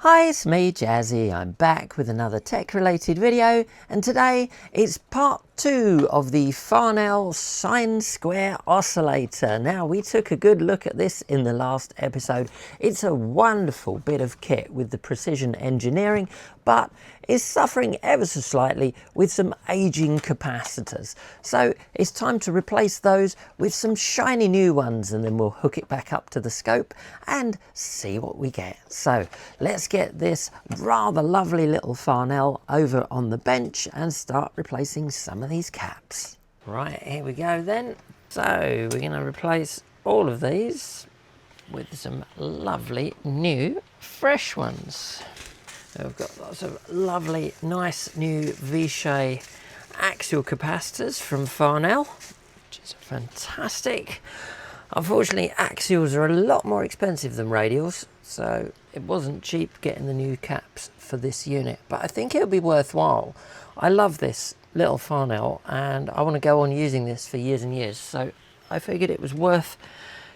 Hi, it's me, Jazzy. I'm back with another tech-related video, and today it's part 2 of the Farnell Sine Square Oscillator. Now, we took a good look at this in the last episode. It's a wonderful bit of kit with the precision engineering, but is suffering ever so slightly with some aging capacitors. So it's time to replace those with some shiny new ones, and then we'll hook it back up to the scope and see what we get. So let's get this rather lovely little Farnell over on the bench and start replacing some of these caps. Right, here we go then. So we're going to replace all of these with some lovely new fresh ones. So we've got lots of lovely nice new Vishay Axial capacitors from Farnell, which is fantastic. Unfortunately, Axials are a lot more expensive than radials, so it wasn't cheap getting the new caps for this unit, but I think it'll be worthwhile. I love this little Farnell and I want to go on using this for years and years, so I figured it was worth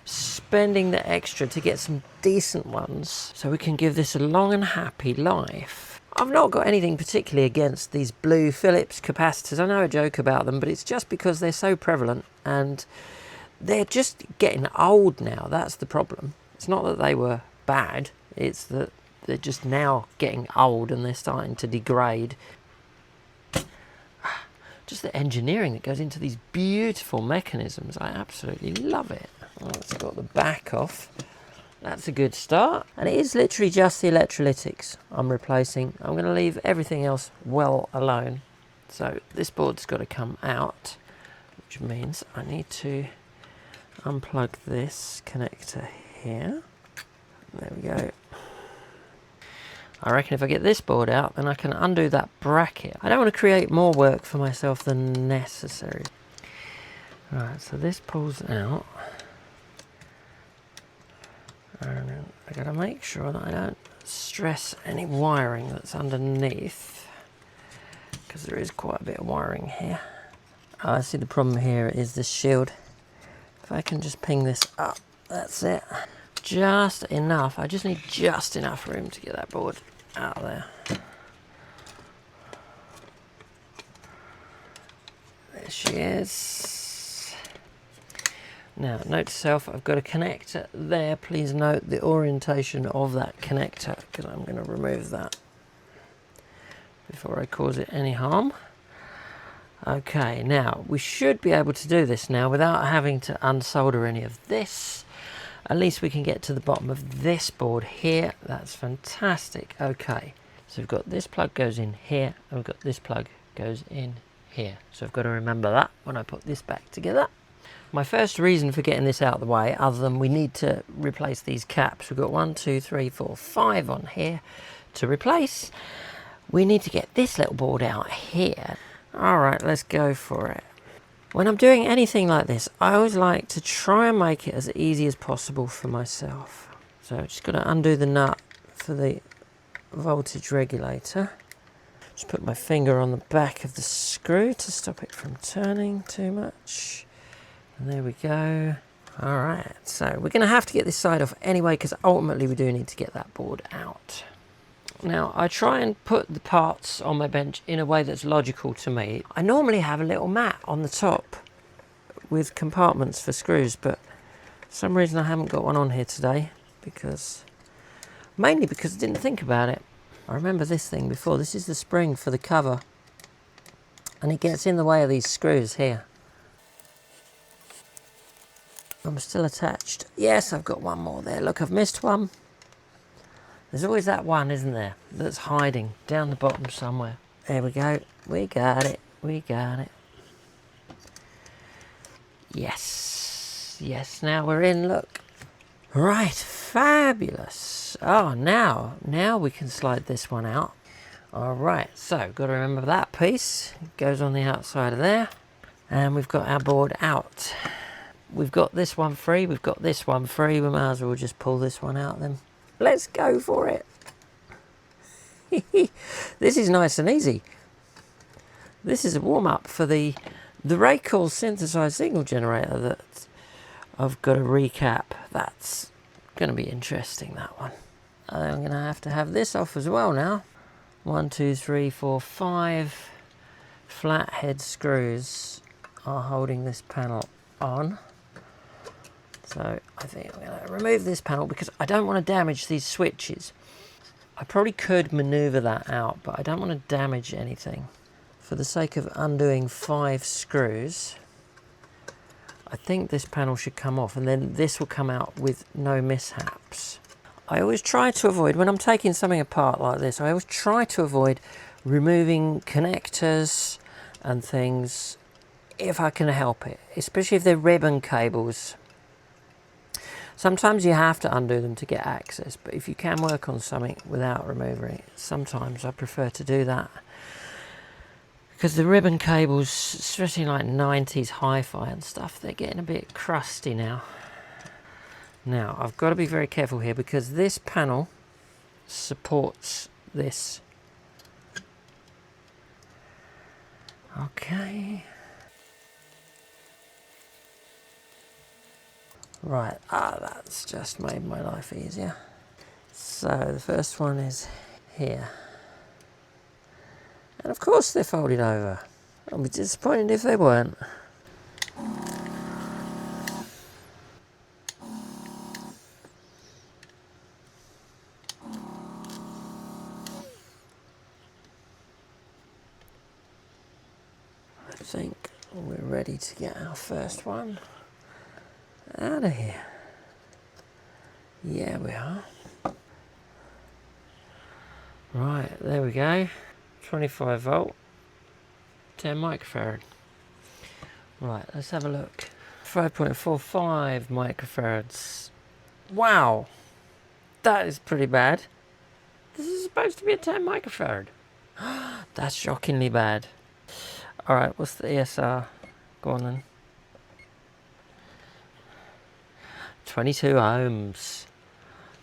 spending the extra to get some decent ones so we can give this a long and happy life. I've not got anything particularly against these blue Philips capacitors. I know I joke about them, but it's just because they're so prevalent and they're just getting old now. That's the problem. It's not that they were bad, it's that they're just now getting old and they're starting to degrade. Just the engineering that goes into these beautiful mechanisms, I absolutely love it. Well, it's got the back off. That's a good start. And it is literally just the electrolytics I'm replacing. I'm going to leave everything else well alone. So this board's got to come out, which means I need to unplug this connector here. There we go. I reckon if I get this board out, then I can undo that bracket. I don't want to create more work for myself than necessary. Right, so this pulls out. And I gotta make sure that I don't stress any wiring that's underneath, because there is quite a bit of wiring here. Oh, I see the problem here is this shield. If I can just ping this up, that's it. Just enough. I just need just enough room to get that board out of there. There she is. Now, note to self, I've got a connector there. Please note the orientation of that connector, because I'm going to remove that before I cause it any harm. Okay, now we should be able to do this now without having to unsolder any of this. At least we can get to the bottom of this board here. That's fantastic. Okay, so we've got this plug goes in here, and we've got this plug goes in here. So I've got to remember that when I put this back together. My first reason for getting this out of the way, other than we need to replace these caps, we've got 1, 2, 3, 4, 5 on here to replace. We need to get this little board out here. All right, let's go for it. When I'm doing anything like this, I always like to try and make it as easy as possible for myself. So I've just got to undo the nut for the voltage regulator. Just put my finger on the back of the screw to stop it from turning too much. And there we go. All right, so we're going to have to get this side off anyway, because ultimately we do need to get that board out. Now, I try and put the parts on my bench in a way that's logical to me. I normally have a little mat on the top with compartments for screws, but for some reason I haven't got one on here today, mainly because I didn't think about it. I remember this thing before. This is the spring for the cover, and it gets in the way of these screws here. I'm still attached. Yes, I've got one more there. Look, I've missed one. There's always that one, isn't there, that's hiding down the bottom somewhere. There we go. We got it. We got it. Yes. Yes, now we're in, look. Right, fabulous. Oh, now we can slide this one out. All right, so got to remember that piece. It goes on the outside of there. And we've got our board out. We've got this one free, we've got this one free. We might as well just pull this one out then. Let's go for it. This is nice and easy. This is a warm-up for the Raycall synthesized signal generator that I've got to recap. That's going to be interesting, that one. I'm going to have this off as well now. 1, 2, 3, 4, 5 flathead screws are holding this panel on. So I think I'm going to remove this panel because I don't want to damage these switches. I probably could maneuver that out, but I don't want to damage anything. For the sake of undoing 5 screws, I think this panel should come off, and then this will come out with no mishaps. I always try to avoid, when I'm taking something apart like this, I always try to avoid removing connectors and things if I can help it, especially if they're ribbon cables. Sometimes you have to undo them to get access, but if you can work on something without removing it, sometimes I prefer to do that. Because the ribbon cables, especially like 90s hi-fi and stuff, they're getting a bit crusty now. Now, I've got to be very careful here because this panel supports this. Okay. Right, that's just made my life easier. So the first one is here. And of course they're folded over. I'll be disappointed if they weren't. I think we're ready to get our first one out of here. Yeah, we are. Right, there we go. 25 volt, 10 microfarad. Right, let's have a look. 5.45 microfarads. Wow, that is pretty bad. This is supposed to be a 10 microfarad. That's shockingly bad. Alright, what's the ESR? Go on then. 22 ohms.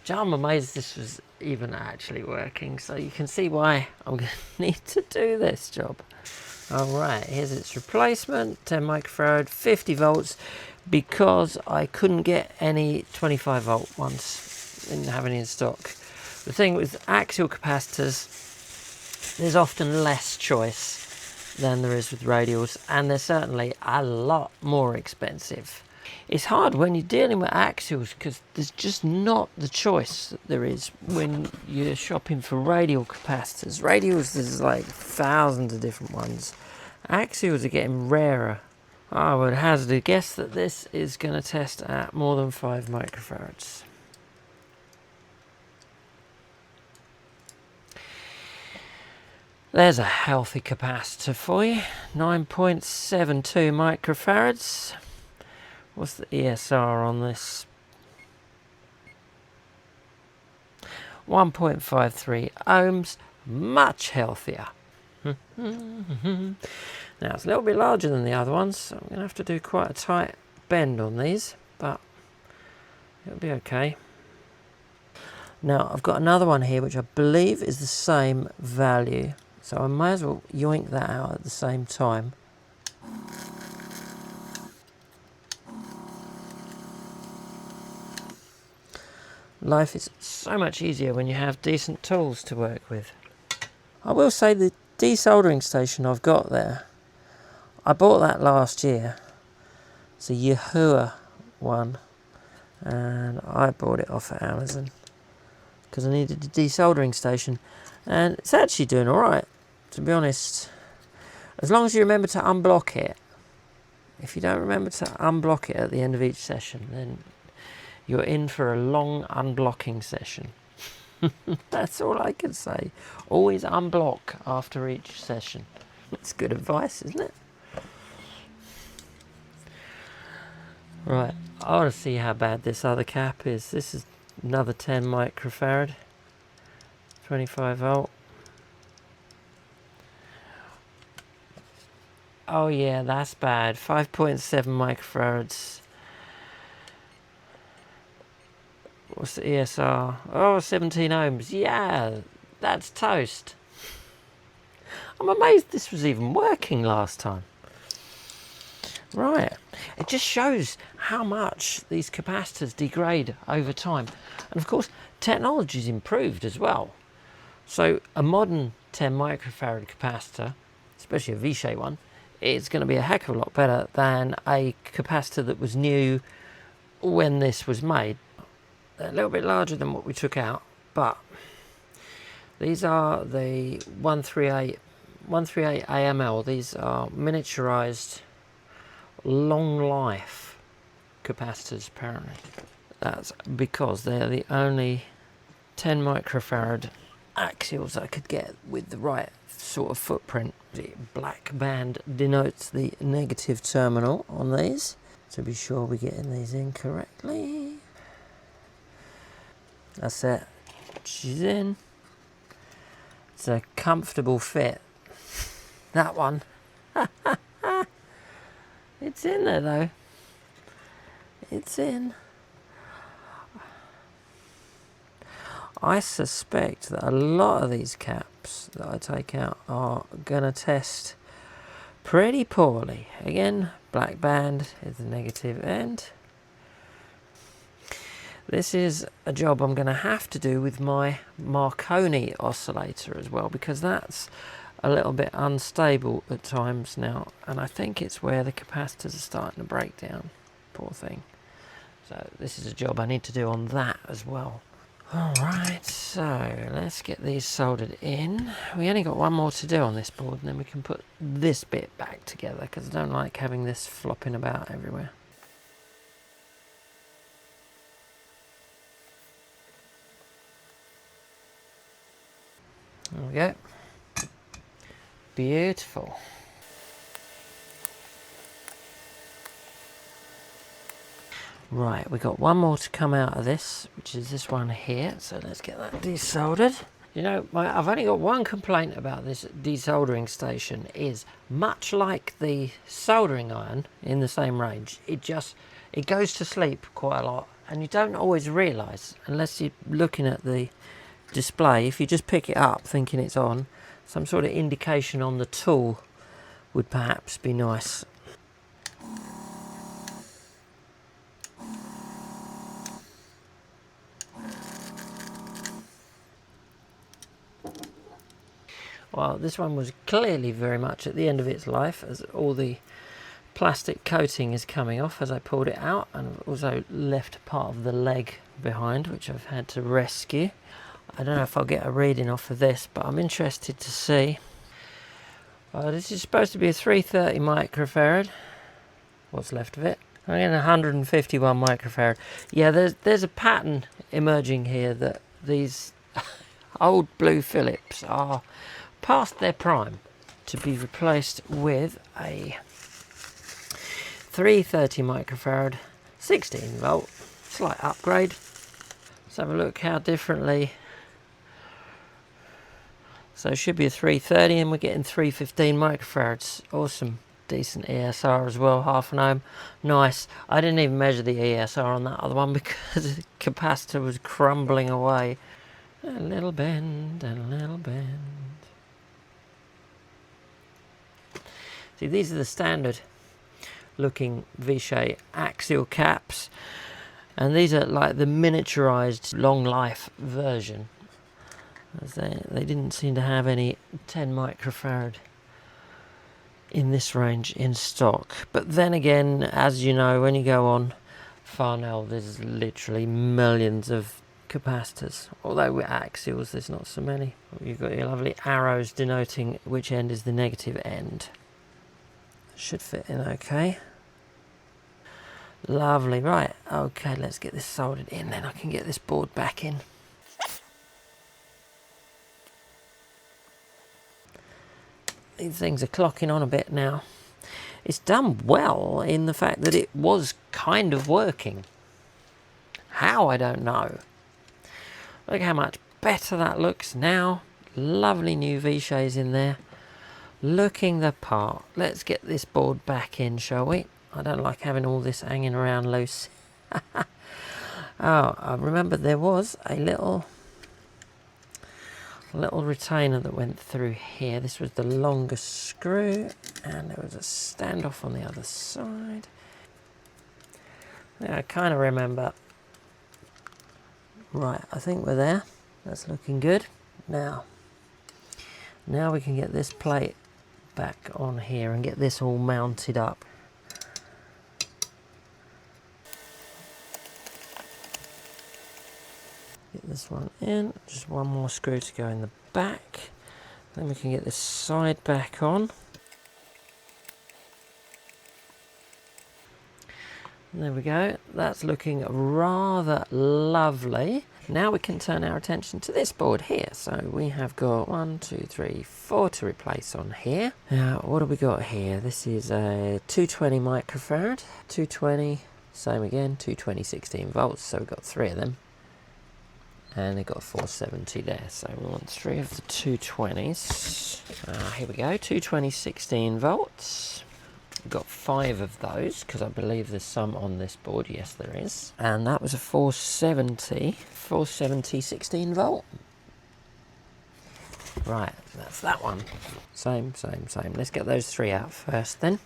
I'm amazed this was even actually working, so you can see why I'm going to need to do this job. Alright, here's its replacement, 10 microfarad, 50 volts, because I couldn't get any 25 volt ones, didn't have any in stock. The thing with axial capacitors, there's often less choice than there is with radials, and they're certainly a lot more expensive. It's hard when you're dealing with axials because there's just not the choice that there is when you're shopping for radial capacitors. Radials, there's like thousands of different ones. Axials are getting rarer. I would hazard a guess that this is going to test at more than 5 microfarads. There's a healthy capacitor for you, 9.72 microfarads. What's the ESR on this? 1.53 ohms, much healthier. Now it's a little bit larger than the other ones, so I'm going to have to do quite a tight bend on these, but it'll be okay. Now I've got another one here which I believe is the same value, so I may as well yoink that out at the same time. Life is so much easier when you have decent tools to work with. I will say the desoldering station I've got there, I bought that last year. It's a Yahoo one, and I bought it off of Amazon because I needed a desoldering station, and it's actually doing alright, to be honest, as long as you remember to unblock it. If you don't remember to unblock it at the end of each session, then you're in for a long unblocking session. That's all I can say. Always unblock after each session. That's good advice, isn't it? Right, I want to see how bad this other cap is. This is another 10 microfarad, 25 volt. Oh yeah, that's bad. 5.7 microfarads. What's the ESR? Oh, 17 ohms. Yeah, that's toast. I'm amazed this was even working last time. Right, it just shows how much these capacitors degrade over time. And of course, technology's improved as well. So a modern 10 microfarad capacitor, especially a Vishay one, is going to be a heck of a lot better than a capacitor that was new when this was made. They're a little bit larger than what we took out, but these are the 138 AML. These are miniaturized long life capacitors, apparently. That's because they're the only 10 microfarad axials I could get with the right sort of footprint. The black band denotes the negative terminal on these, to be sure we're getting these in correctly. That's it. She's in. It's a comfortable fit. That one. It's in there though. It's in. I suspect that a lot of these caps that I take out are going to test pretty poorly. Again, black band is the negative end. This is a job I'm going to have to do with my Marconi oscillator as well, because that's a little bit unstable at times now, and I think it's where the capacitors are starting to break down. Poor thing. So this is a job I need to do on that as well. Alright, so let's get these soldered in. We only got one more to do on this board, and then we can put this bit back together, because I don't like having this flopping about everywhere. There we go. Beautiful. Right, we've got one more to come out of this, which is this one here. So let's get that desoldered. You know, I've only got one complaint about this desoldering station, is much like the soldering iron in the same range, it goes to sleep quite a lot, and you don't always realise, unless you're looking at the display. If you just pick it up thinking it's on, some sort of indication on the tool would perhaps be nice. Well, this one was clearly very much at the end of its life, as all the plastic coating is coming off as I pulled it out, and I've also left part of the leg behind, which I've had to rescue. I don't know if I'll get a reading off of this, but I'm interested to see. This is supposed to be a 330 microfarad. What's left of it? I'm getting 151 microfarad. Yeah, there's a pattern emerging here that these old blue Phillips are past their prime to be replaced with a 330 microfarad 16 volt slight upgrade. Let's have a look how differently. So it should be a 330, and we're getting 315 microfarads. Awesome. Decent ESR as well, half an ohm. Nice. I didn't even measure the ESR on that other one because the capacitor was crumbling away. A little bend and a little bend. See, these are the standard looking Vishay axial caps, and these are like the miniaturized long life version, as they didn't seem to have any 10 microfarad in this range in stock. But then again, as you know, when you go on Farnell, there's literally millions of capacitors, although with axials there's not so many. You've got your lovely arrows denoting which end is the negative end. Should fit in okay. Lovely. Right, okay, let's get this soldered in, then I can get this board back in. These things are clocking on a bit now. It's done well in the fact that it was kind of working. How, I don't know. Look how much better that looks now. Lovely new Vishays in there. Looking the part. Let's get this board back in, shall we? I don't like having all this hanging around loose. Oh, I remember there was a little a little retainer that went through here. This was the longest screw, and there was a standoff on the other side. Yeah, I kind of remember. Right, I think we're there. That's looking good. Now we can get this plate back on here and get this all mounted up. Get this one in, just one more screw to go in the back. Then we can get this side back on. There we go, that's looking rather lovely. Now we can turn our attention to this board here. So we have got 1, 2, 3, 4 to replace on here. Now what have we got here? This is a 220 microfarad, 220, same again, 220 16 volts, so we've got 3 of them. And they've got 470 there, so we want 3 of the 220s. Here we go, 220 16 volts. We've got 5 of those, because I believe there's some on this board. Yes, there is. And that was a 470 16 volt. Right, that's that one. Same. Let's get those 3 out first then.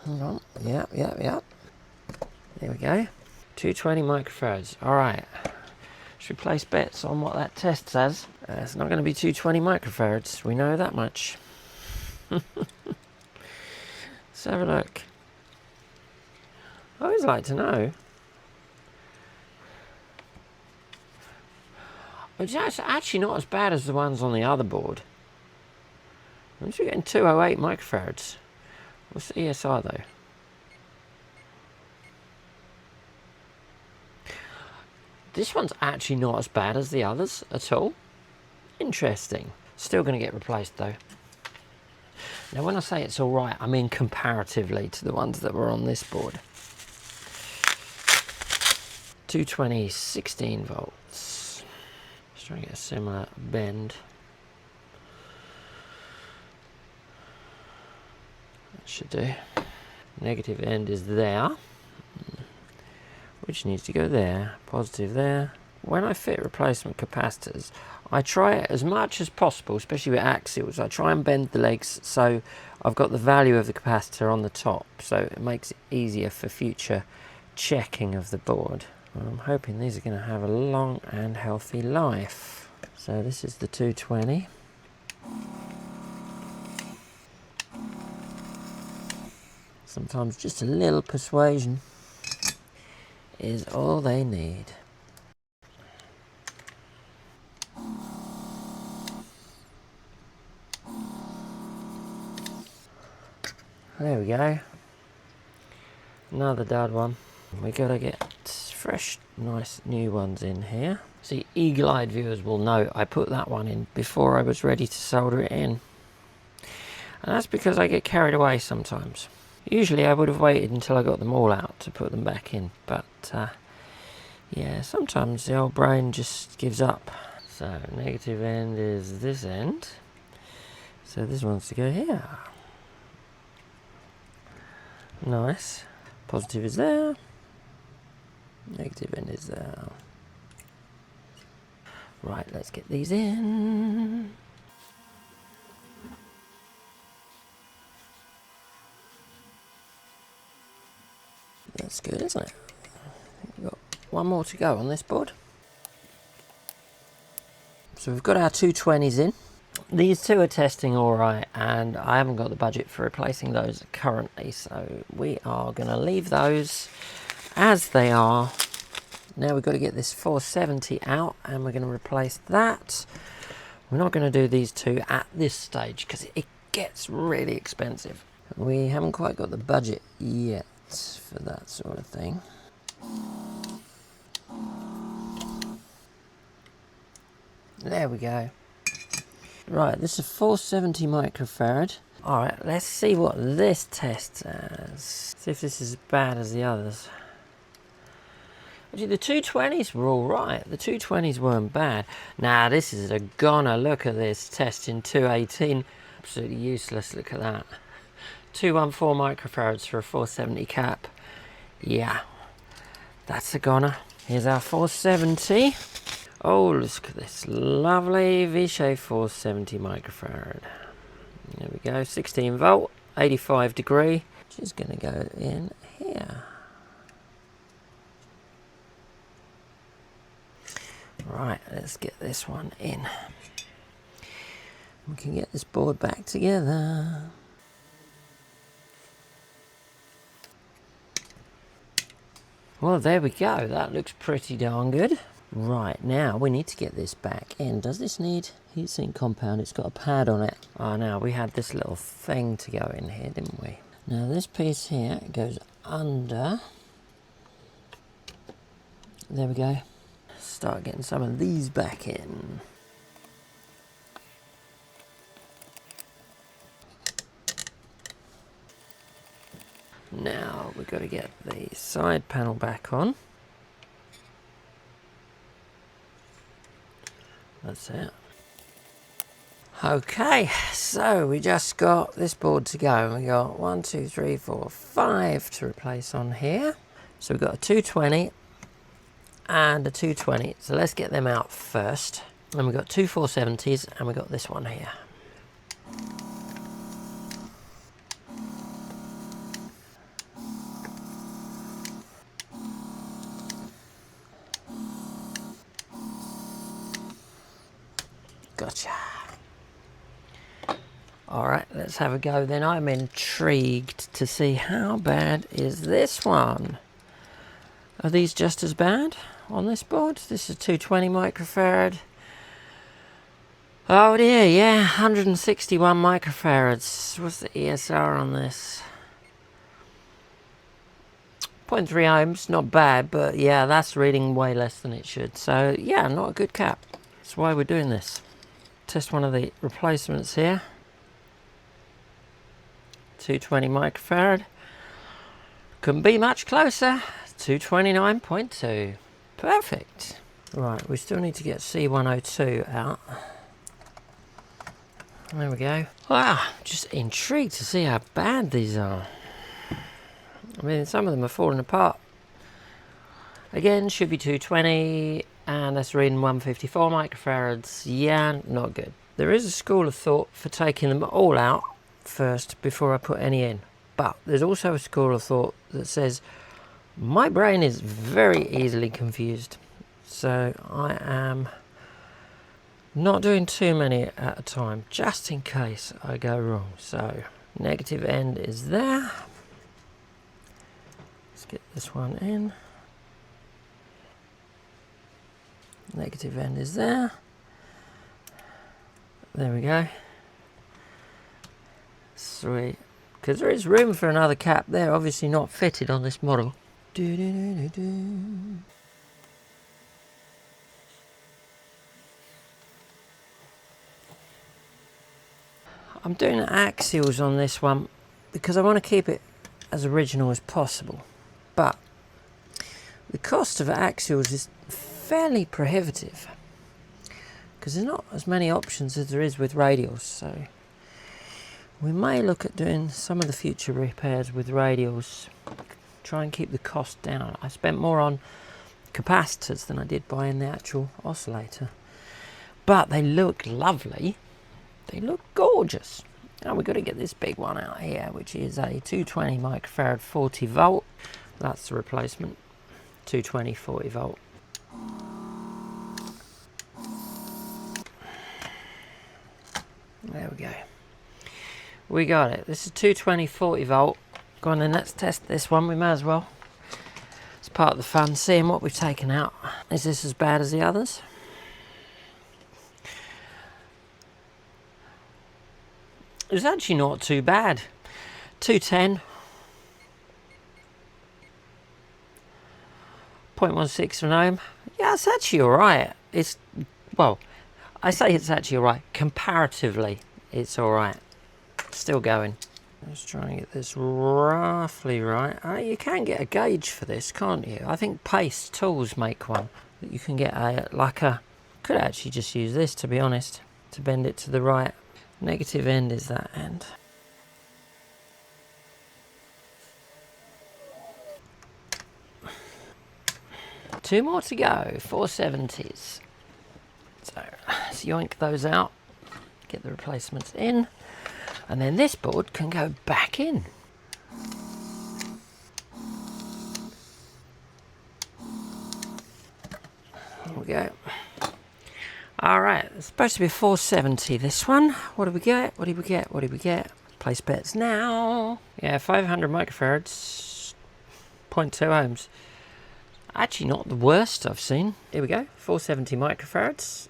Hold on. Yep. There we go. 220 microfarads. All right. Should we place bets on what that test says? It's not going to be 220 microfarads. We know that much. Let's have a look. I always like to know. It's actually not as bad as the ones on the other board. I'm just getting 208 microfarads. What's the ESR though? This one's actually not as bad as the others at all. Interesting. Still going to get replaced though. Now when I say it's alright, I mean comparatively to the ones that were on this board. 220 16 volts. Let's try and get a similar bend. That should do. Negative end is there, which needs to go there, positive there. When I fit replacement capacitors, I try it as much as possible, especially with axials. I try and bend the legs so I've got the value of the capacitor on the top, so it makes it easier for future checking of the board. I'm hoping these are going to have a long and healthy life. So this is the 220. Sometimes just a little persuasion is all they need. There we go. Another dud one. We gotta get fresh, nice new ones in here. See, eagle-eyed viewers will know I put that one in before I was ready to solder it in. And that's because I get carried away sometimes. Usually I would have waited until I got them all out to put them back in, but yeah, sometimes the old brain just gives up. So negative end is this end, so this one's to go here. Nice. Positive is there, negative end is there. Right, let's get these in. That's good, isn't it? We've got one more to go on this board. So we've got our 220s in. These two are testing alright, and I haven't got the budget for replacing those currently, so we are going to leave those as they are. Now we've got to get this 470 out, and we're going to replace that. We're not going to do these two at this stage because it gets really expensive. We haven't quite got the budget yet for that sort of thing. There we go. Right, this is 470 microfarad. Alright, let's see what this test says. See if this is as bad as the others. Actually, the 220s were alright. The 220s weren't bad. Now, this is a goner. Look at this test in 218. Absolutely useless. Look at that. 214 microfarads for a 470 cap. Yeah, that's a goner. Here's our 470. Oh, look at this lovely Vishay 470 microfarad. There we go, 16 volt, 85 degree. Just going to go in here. Right, let's get this one in. We can get this board back together. Well, there we go. That looks pretty darn good. Right, now we need to get this back in. Does this need heatsink compound? It's got a pad on it. Oh, no, we had this little thing to go in here, didn't we? Now, this piece here goes under. There we go. Start getting some of these back in. Now we've got to get the side panel back on. That's it. Okay, so we just got this board to go. We got 1, 2, 3, 4, 5 to replace on here. So we've got a 220 and a 220. So let's get them out first. And we've got two 470s and we've got this one here. Gotcha. Alright, let's have a go then. I'm intrigued to see how bad is this one. Are these just as bad on this board? This is 220 microfarad. Oh dear, yeah, 161 microfarads. What's the ESR on this? 0.3 ohms, not bad, but yeah, that's reading way less than it should. So yeah, not a good cap. That's why we're doing this. Test one of the replacements here. 220 microfarad. Couldn't be much closer. 229.2. Perfect. Right, we still need to get C102 out. There we go. Wow, just intrigued to see how bad these are. I mean, some of them are falling apart. Again, should be 220, and that's reading 154 microfarads. Yeah, not good. There is a school of thought for taking them all out first before I put any in. But there's also a school of thought that says, my brain is very easily confused. So I am not doing too many at a time, just in case I go wrong. So negative end is there. Let's get this one in. Negative end is there. There we go. Sweet. Because there is room for another cap there, obviously not fitted on this model. I'm doing axials on this one because I want to keep it as original as possible. But the cost of axials is fairly prohibitive because there's not as many options as there is with radials. So we may look at doing some of the future repairs with radials, try and keep the cost down. I spent more on capacitors than I did buying the actual oscillator, but they look lovely. They look gorgeous. Now we've got to get this big one out here, which is a 220 microfarad 40 volt. That's the replacement. 220 40 volt. There we go. We got it. This is 220 40 volt. Go on then, let's test this one. We may as well. It's part of the fun, seeing what we've taken out. Is this as bad as the others? It's actually not too bad. 210. 0.16 of an ohm. Yeah, it's actually alright. It's, well, I say it's actually alright. Comparatively, it's alright. Still going. Let's try and get this roughly right. You can get a gauge for this, can't you? I think Pace Tools make one that you can get could actually just use this, to be honest, to bend it to the right. Negative end is that end. 2 more to go, 470s. So let's yoink those out, get the replacements in, and then this board can go back in. Here we go. All right, it's supposed to be 470 this one. What do we get? What do we get? What do we get? Place bets now. Yeah, 500 microfarads, 0.2 ohms. Actually not the worst I've seen. Here we go, 470 microfarads,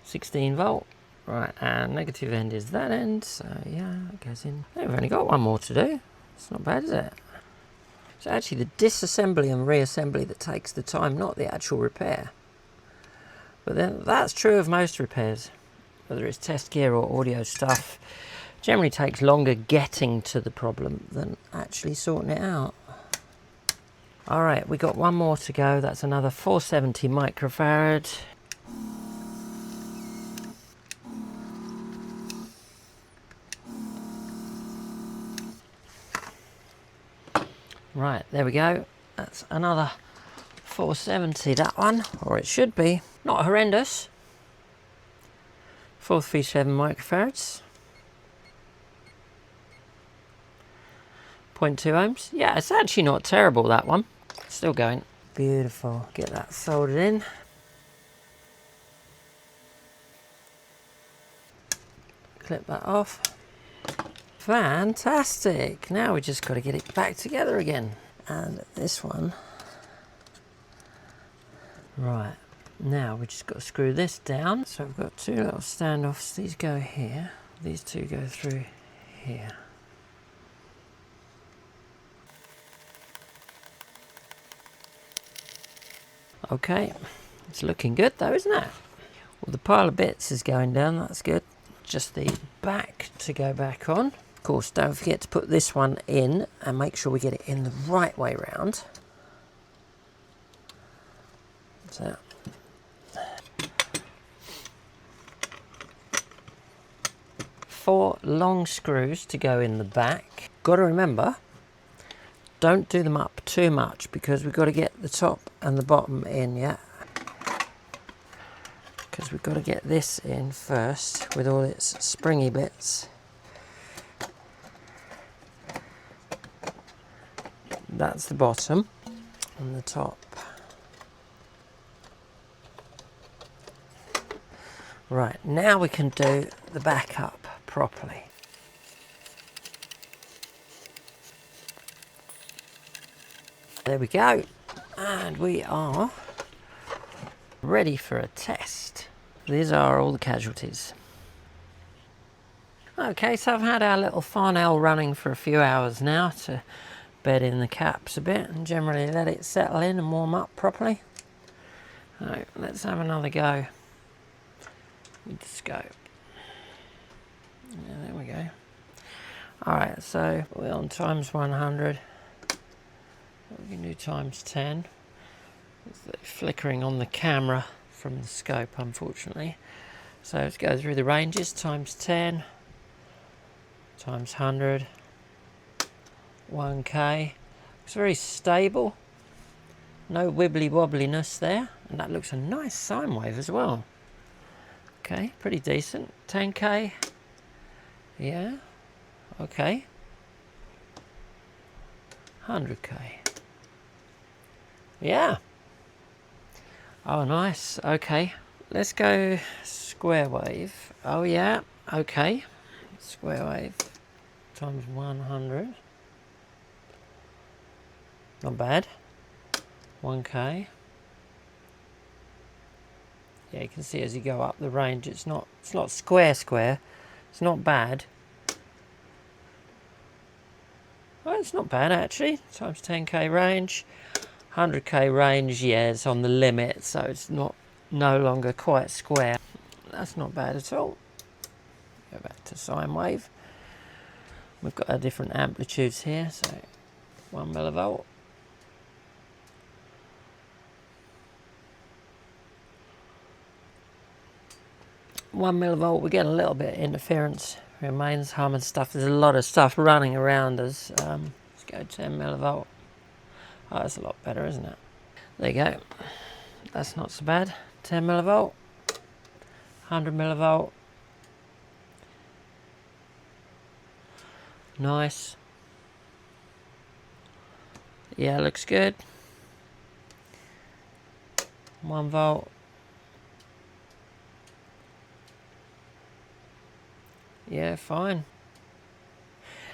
16 volt. Right, and negative end is that end, so yeah, it goes in. We've only got one more to do. It's not bad, is it? It's actually the disassembly and reassembly that takes the time, not the actual repair. But then that's true of most repairs, whether it's test gear or audio stuff. Generally takes longer getting to the problem than actually sorting it out. All right, we got one more to go. That's another 470 microfarad. Right, there we go. That's another 470, that one, or it should be. Not horrendous. 437 microfarads. 0.2 ohms. Yeah, it's actually not terrible, that one. Still going. Beautiful. Get that soldered in. Clip that off. Fantastic. Now we just got to get it back together again. And this one. Right. Now we just got to screw this down. So I've got two little standoffs. These go here. These two go through here. Okay, it's looking good though, isn't it? Well, the pile of bits is going down, that's good. Just the back to go back on. Of course, don't forget to put this one in and make sure we get it in the right way round. So, 4 long screws to go in the back. Got to remember, don't do them up too much because we've got to get the top and the bottom in, yeah? Because we've got to get this in first with all its springy bits. That's the bottom and the top. Right, now we can do the back up properly. There we go, and we are ready for a test. These are all the casualties. Okay, so I've had our little Farnell running for a few hours now to bed in the caps a bit and generally let it settle in and warm up properly. So let's have another go with the scope. Yeah, there we go. Alright, so we're on times 100. We can do times 10. It's flickering on the camera from the scope, unfortunately. So let's go through the ranges. Times 10, times 100, 1K. It's very stable. No wibbly wobbliness there. And that looks a nice sine wave as well. Okay, pretty decent. 10K. Yeah. Okay. 100K. Yeah. Oh, nice. Okay. Let's go square wave. Oh, yeah. Okay. Square wave times 100. Not bad. 1K. Yeah, you can see as you go up the range, it's not square. It's not bad. Well, it's not bad actually. Times 10K range. 100K range, yeah, it's on the limit, so it's no longer quite square. That's not bad at all. Go back to sine wave. We've got our different amplitudes here, so 1 millivolt. One millivolt, we get a little bit of interference, remains hum and stuff. There's a lot of stuff running around us. Let's go 10 millivolt. Oh, that's a lot better, isn't it? There you go. That's not so bad. 10 millivolt, 100 millivolt. Nice. Yeah, looks good. 1 volt. Yeah, fine.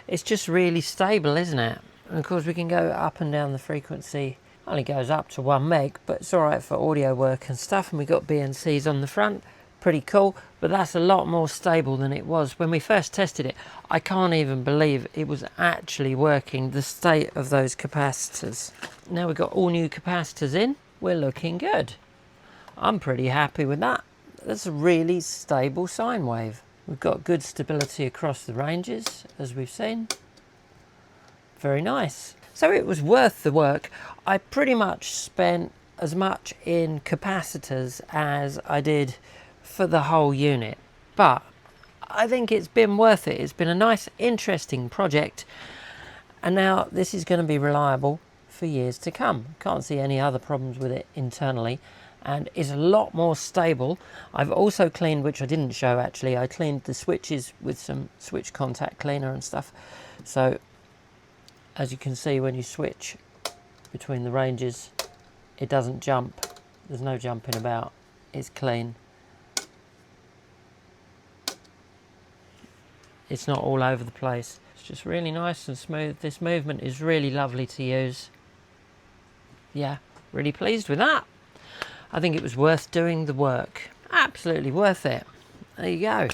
It's just really stable, isn't it? And of course we can go up and down the frequency. Only goes up to 1 meg, but it's alright for audio work and stuff. And we've got BNCs on the front. Pretty cool, but that's a lot more stable than it was when we first tested it. I can't even believe it was actually working, the state of those capacitors. Now we've got all new capacitors in. We're looking good. I'm pretty happy with that. That's a really stable sine wave. We've got good stability across the ranges, as we've seen. Very nice. So it was worth the work. I pretty much spent as much in capacitors as I did for the whole unit. But I think it's been worth it. It's been a nice, interesting project. And now this is going to be reliable for years to come. Can't see any other problems with it internally. And is a lot more stable. I've also cleaned, which I didn't show actually, I cleaned the switches with some switch contact cleaner and stuff. So as you can see, when you switch between the ranges, it doesn't jump. There's no jumping about. It's clean. It's not all over the place. It's just really nice and smooth. This movement is really lovely to use. Yeah, really pleased with that. I think it was worth doing the work. Absolutely worth it. There you go.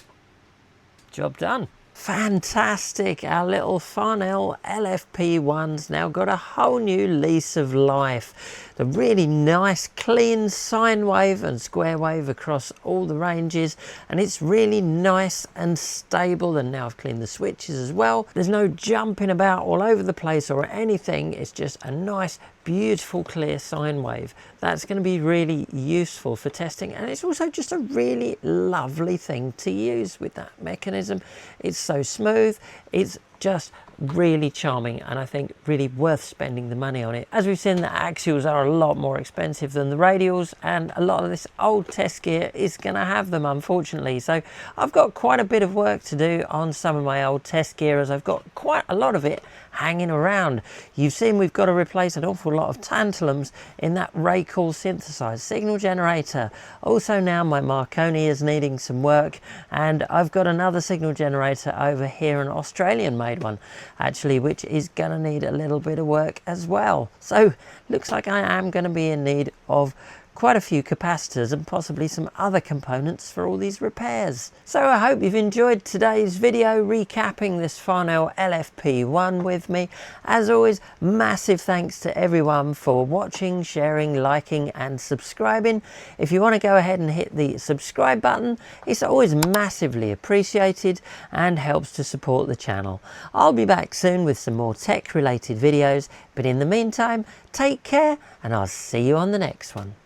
Job done. Fantastic. Our little Farnell LFP1's now got a whole new lease of life. The really nice clean sine wave and square wave across all the ranges, and it's really nice and stable. And now I've cleaned the switches as well. There's no jumping about all over the place or anything. It's just a nice, beautiful, clear sine wave. That's going to be really useful for testing, and it's also just a really lovely thing to use with that mechanism. It's so smooth. It's just really charming, and I think really worth spending the money on it. As we've seen, the axials are a lot more expensive than the radials, and a lot of this old test gear is going to have them, unfortunately. So I've got quite a bit of work to do on some of my old test gear, as I've got quite a lot of it hanging around. You've seen we've got to replace an awful lot of tantalums in that Raycall synthesized signal generator. Also now my Marconi is needing some work, and I've got another signal generator over here, an Australian made one actually, which is going to need a little bit of work as well. So looks like I am going to be in need of quite a few capacitors and possibly some other components for all these repairs. So I hope you've enjoyed today's video recapping this Farnell LFP1 with me. As always, massive thanks to everyone for watching, sharing, liking and subscribing. If you want to go ahead and hit the subscribe button, it's always massively appreciated and helps to support the channel. I'll be back soon with some more tech related videos, but in the meantime, take care and I'll see you on the next one.